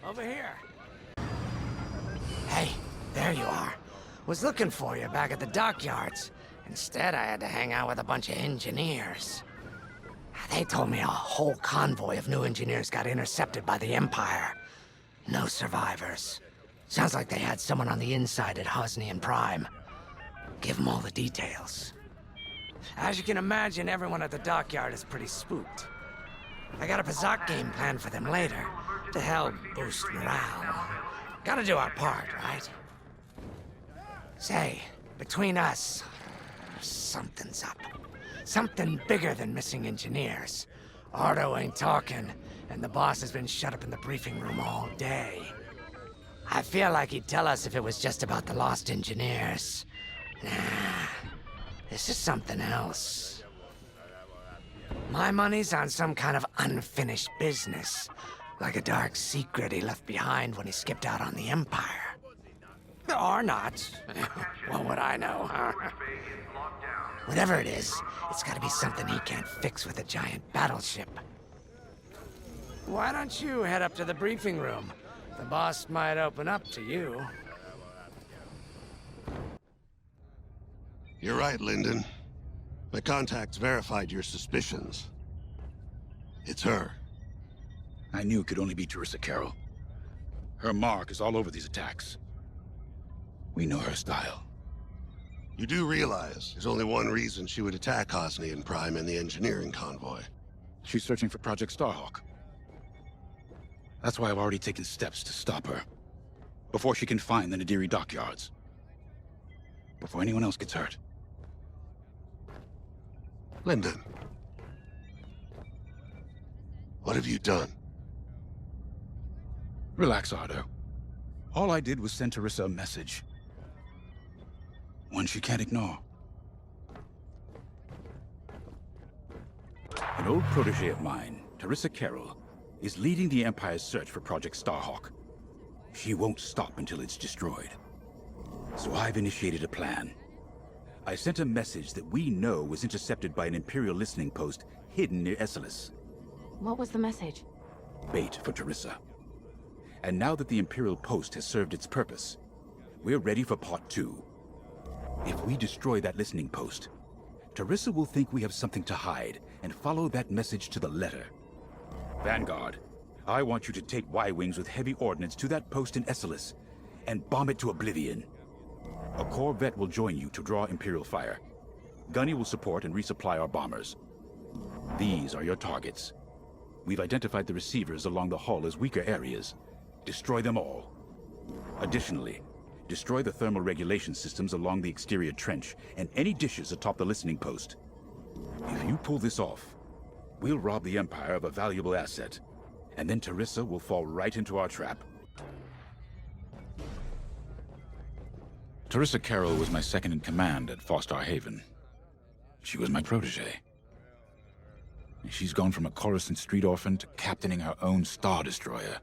Over here. Hey, there you are. Was looking for you back at the dockyards. Instead, I had to hang out with a bunch of engineers. They told me a whole convoy of new engineers got intercepted by the Empire. No survivors. Sounds like they had someone on the inside at Hosnian Prime. Give them all the details. As you can imagine, everyone at the dockyard is pretty spooked. I got a Pazak game planned for them later, to help boost morale. Gotta do our part, right? Say, between us, something's up. Something bigger than missing engineers. Ardo ain't talking, and the boss has been shut up in the briefing room all day. I feel like he'd tell us if it was just about the lost engineers. Nah, this is something else. My money's on some kind of unfinished business. Like a dark secret he left behind when he skipped out on the Empire. Or not. What would I know, huh? Whatever it is, it's gotta be something he can't fix with a giant battleship. Why don't you head up to the briefing room? The boss might open up to you. You're right, Lyndon. My contacts verified your suspicions. It's her. I knew it could only be Teresa Carroll. Her mark is all over these attacks. We know her style. You do realize there's only one reason she would attack Hosnian Prime and the engineering convoy. She's searching for Project Starhawk. That's why I've already taken steps to stop her. Before she can find the Nadiri dockyards. Before anyone else gets hurt. Lyndon. What have you done? Relax, Ardo. All I did was send Teresa a message. One she can't ignore. An old protege of mine, Teresa Carroll, is leading the Empire's search for Project Starhawk. She won't stop until it's destroyed. So I've initiated a plan. I sent a message that we know was intercepted by an Imperial listening post hidden near Esselis. What was the message? Bait for Teresa. And now that the Imperial post has served its purpose, we're ready for part 2. If we destroy that listening post, Teresa will think we have something to hide and follow that message to the letter. Vanguard, I want you to take Y-Wings with heavy ordnance to that post in Esselis and bomb it to oblivion. A corvette will join you to draw Imperial fire. Gunny will support and resupply our bombers. These are your targets. We've identified the receivers along the hull as weaker areas. Destroy them all. Additionally, destroy the thermal regulation systems along the exterior trench and any dishes atop the listening post. If you pull this off, we'll rob the Empire of a valuable asset, and then Teresa will fall right into our trap. Teresa Carroll was my second in command at Fostar Haven. She was my protege. She's gone from a Coruscant street orphan to captaining her own Star Destroyer.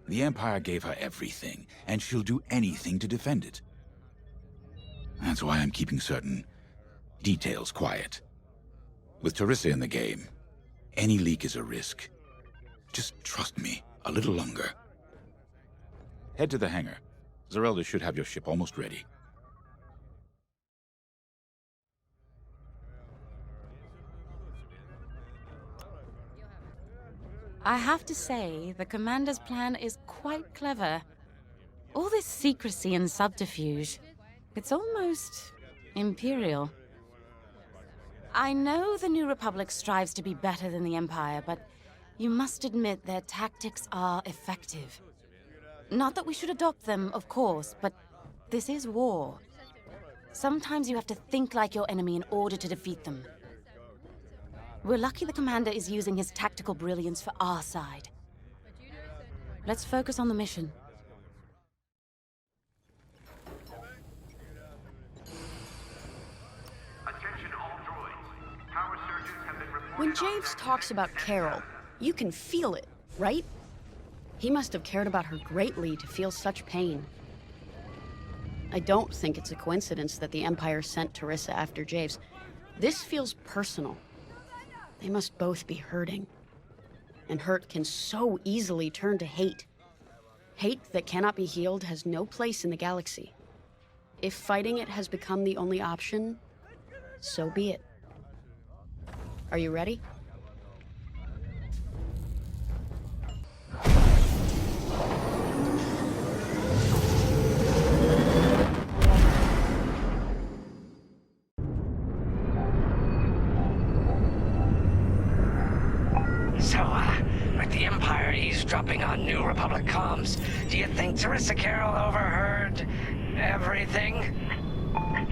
The Empire gave her everything, and she'll do anything to defend it. That's why I'm keeping certain details quiet. With Teresa in the game, any leak is a risk. Just trust me a little longer. Head to the hangar. Zerelda should have your ship almost ready. I have to say, the Commander's plan is quite clever. All this secrecy and subterfuge, it's almost Imperial. I know the New Republic strives to be better than the Empire, but you must admit their tactics are effective. Not that we should adopt them, of course, but this is war. Sometimes you have to think like your enemy in order to defeat them. We're lucky the Commander is using his tactical brilliance for our side. Let's focus on the mission. Attention all droids. Power surges have been reported. When Javes talks about Carol, you can feel it, right? He must have cared about her greatly to feel such pain. I don't think it's a coincidence that the Empire sent Teresa after Javes. This feels personal. They must both be hurting. And hurt can so easily turn to hate. Hate that cannot be healed has no place in the galaxy. If fighting it has become the only option, so be it. Are you ready? With the Empire eavesdropping on New Republic comms, do you think Teresa Carroll overheard everything?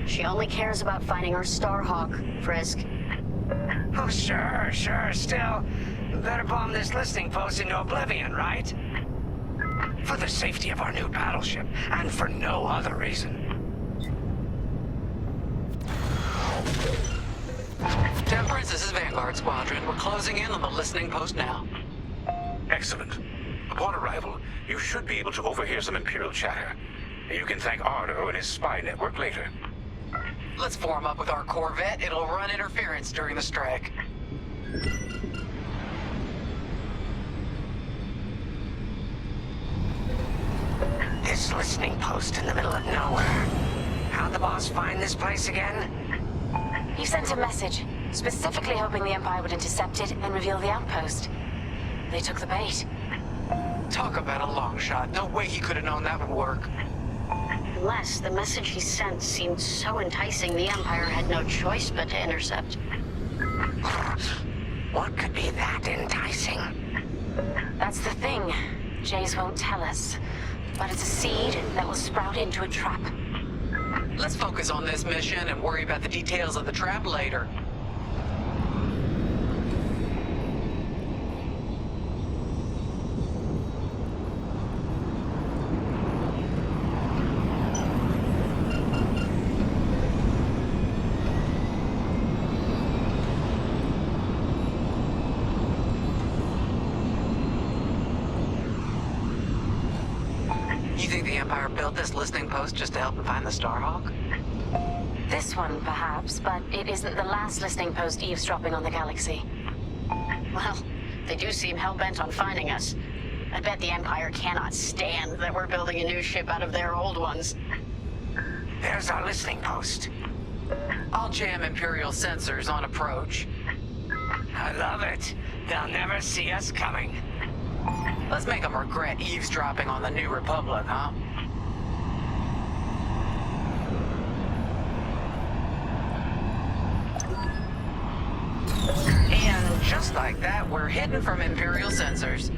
She only cares about finding our Starhawk, Frisk. Oh, sure. Still, better bomb this listening post into oblivion, right? For the safety of our new battleship, and for no other reason. Temperance, this is Vanguard Squadron. We're closing in on the listening post now. Excellent. Upon arrival, you should be able to overhear some Imperial chatter. You can thank Ardo and his spy network later. Let's form up with our Corvette. It'll run interference during the strike. This listening post in the middle of nowhere. How'd the boss find this place again? He sent a message, specifically hoping the Empire would intercept it and reveal the outpost. They took the bait. Talk about a long shot. No way he could have known that would work. Unless the message he sent seemed so enticing the Empire had no choice but to intercept. What could be that enticing? That's the thing. Jays won't tell us. But it's a seed that will sprout into a trap. Let's focus on this mission and worry about the details of the trap later. You think the Empire built this listening post just to help them find the Starhawk? This one, perhaps, but it isn't the last listening post eavesdropping on the galaxy. Well, they do seem hell-bent on finding us. I bet the Empire cannot stand that we're building a new ship out of their old ones. There's our listening post. I'll jam Imperial sensors on approach. I love it. They'll never see us coming. Let's make them regret eavesdropping on the New Republic, huh? And just like that, we're hidden from Imperial sensors.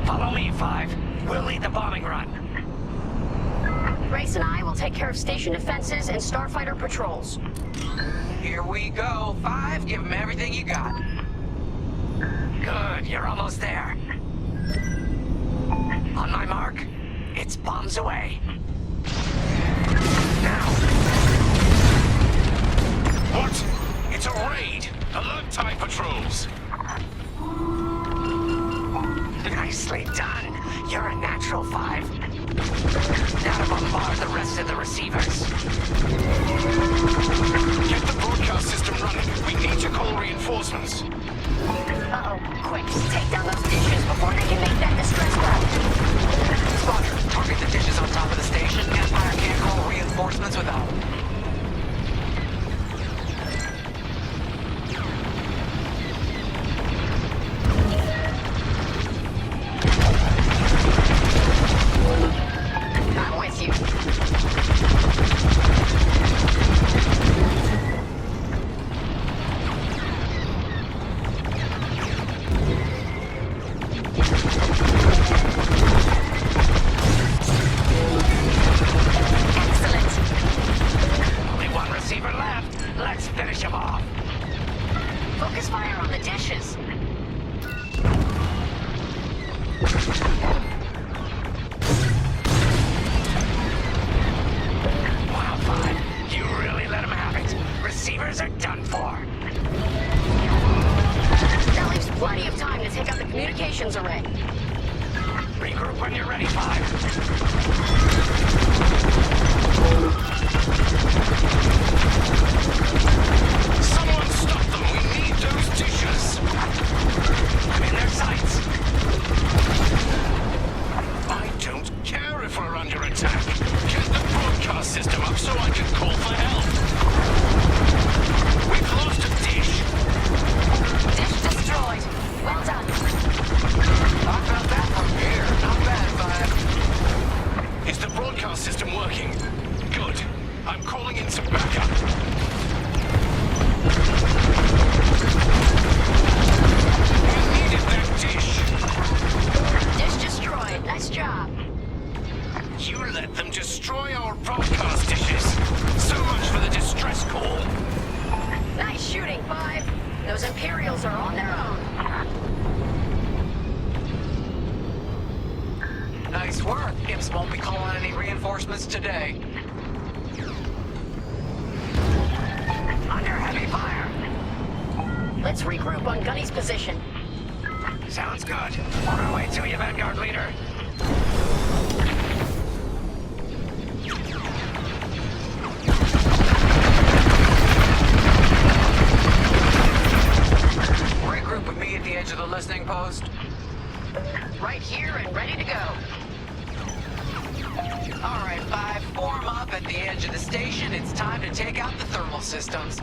Follow me, 5. We'll lead the bombing run. Grace and I will take care of station defenses and starfighter patrols. Here we go. 5, give them everything you got. Good, you're almost there. On my mark, it's bombs away. Now! What? It's a raid! Alert TIE patrols! Nicely done. You're a natural, 5. Now to bombard the rest of the receivers. Get the broadcast system running. We need to call reinforcements. Uh-oh, quick, take down those dishes before they can make that distress call. Squadron, target the dishes on top of the station. Empire can't call reinforcements without them. I'm with you. Only one receiver left. Let's finish him off. Focus fire on the dishes. Wow, 5. You really let him have it. Receivers are done for. That leaves plenty of time to take out the communications array. Regroup when you're ready, 5. Someone stop them! We need those dishes! I'm in their sights. attack. Get the broadcast system up so I can call for help. We've lost a dish. Dish destroyed. Well done. Talk about that from here. Not bad, Five. Is the broadcast system working? Good. I'm calling in some backup. We needed that dish. Dish destroyed. Nice job. You let them destroy our broadcast dishes. So much for the distress call. Nice shooting, Five. Those Imperials are on their own. Nice work. Imps won't be calling any reinforcements today. Under heavy fire. Let's regroup on Gunny's position. Sounds good. On our way to you, Vanguard leader. Regroup with me at the edge of the listening post. Right here and ready to go. All right, Five, form up at the edge of the station. It's time to take out the thermal systems.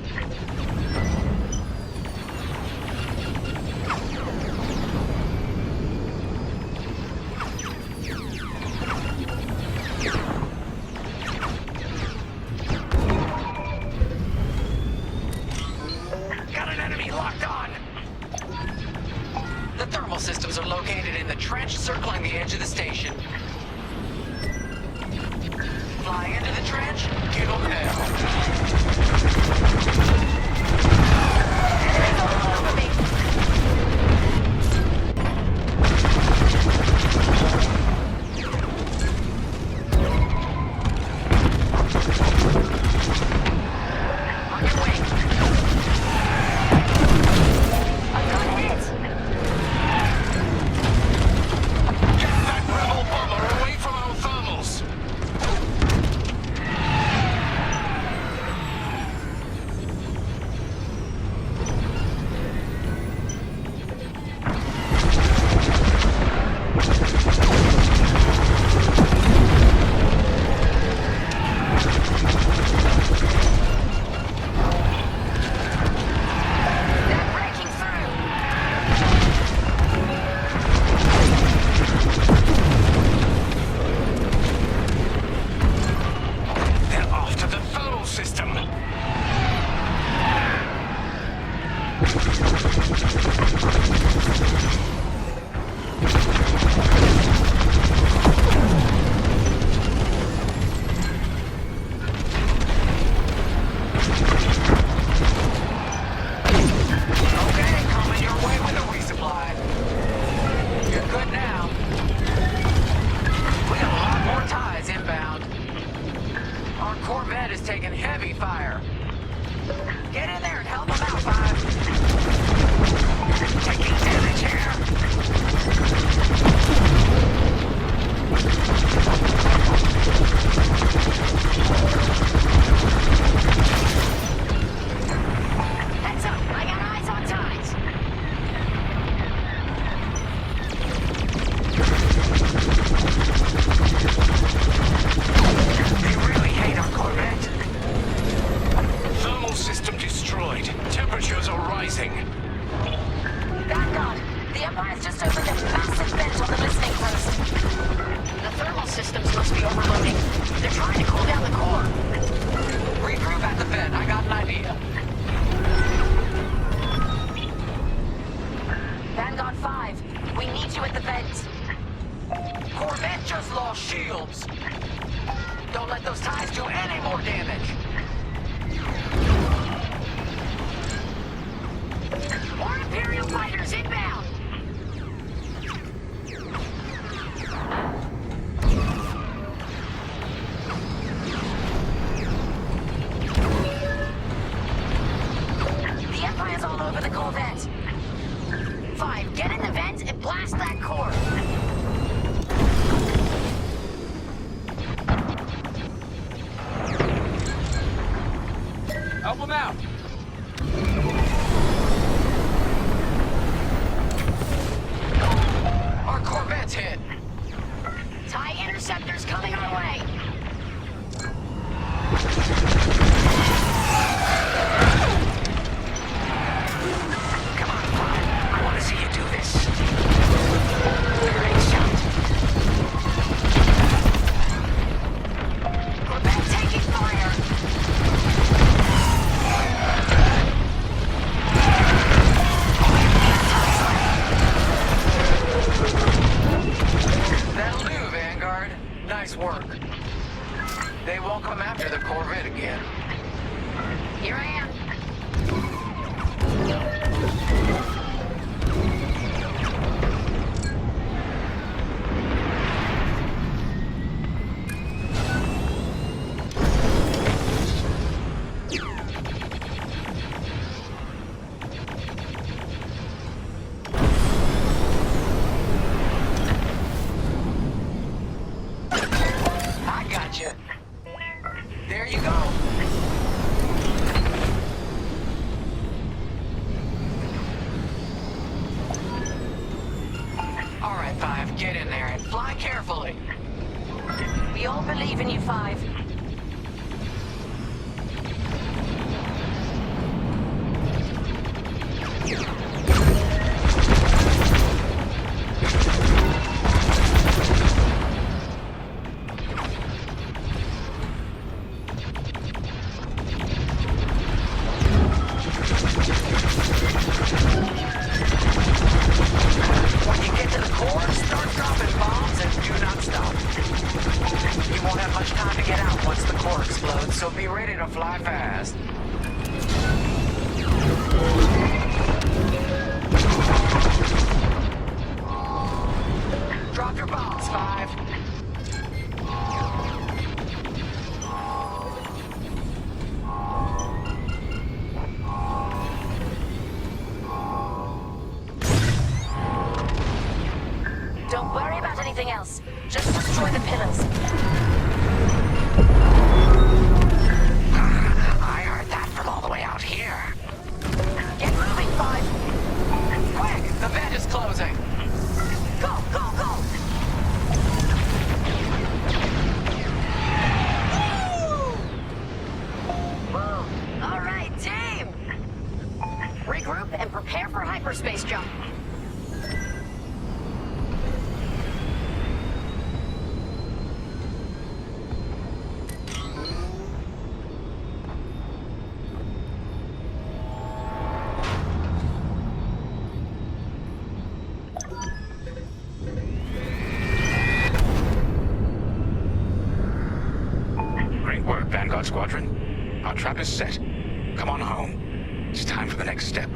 Got an enemy locked on. The thermal systems are located in the trench circling the edge of the station. Fly into the trench, give them hell. Enemies all over me. On your way. A gun hit. Get that rebel bomber away from our thermals. They're breaking through. They're after the thermal system. Okay, coming your way with a resupply. You're good now. We got a lot more ties inbound. Our Corvette is taking heavy fire. Get in there and help them out, Five. Taking damage here. Heads up. I got eyes on ties. They really hate our Corvette. Thermal system destroyed. Temperatures are rising. Vanguard, the Empire's just opened a massive vent on the listening post. The thermal systems must be overloading. They're trying to cool down the core. Regroup at the vent. I got an idea. Vanguard 5, we need you at the vent. Corvette just lost shields. Don't let those ties do any more damage. More Imperial fighters inbound. The Empire's all over the Corvette. 5, get in the vent and blast that core. Help them out. Our Corvette's hit. TIE interceptors coming our way. Nice work. They won't come after the Corvette again. Here I am. I got you. There you go. All right, Five, get in there and fly carefully. We all believe in you, Five. When you get to the core, start dropping bombs and do not stop. You won't have much time to get out once the core explodes, so be ready to fly fast. Drop your bombs, Five. Don't worry about anything else. Just destroy the pillars. I heard that from all the way out here. Get moving, Five. Quick, the vent is closing. Go, go, go! Woo! All right, team! Regroup and prepare for hyperspace jump. Great work, Vanguard Squadron. Our trap is set. Come on home. It's time for the next step.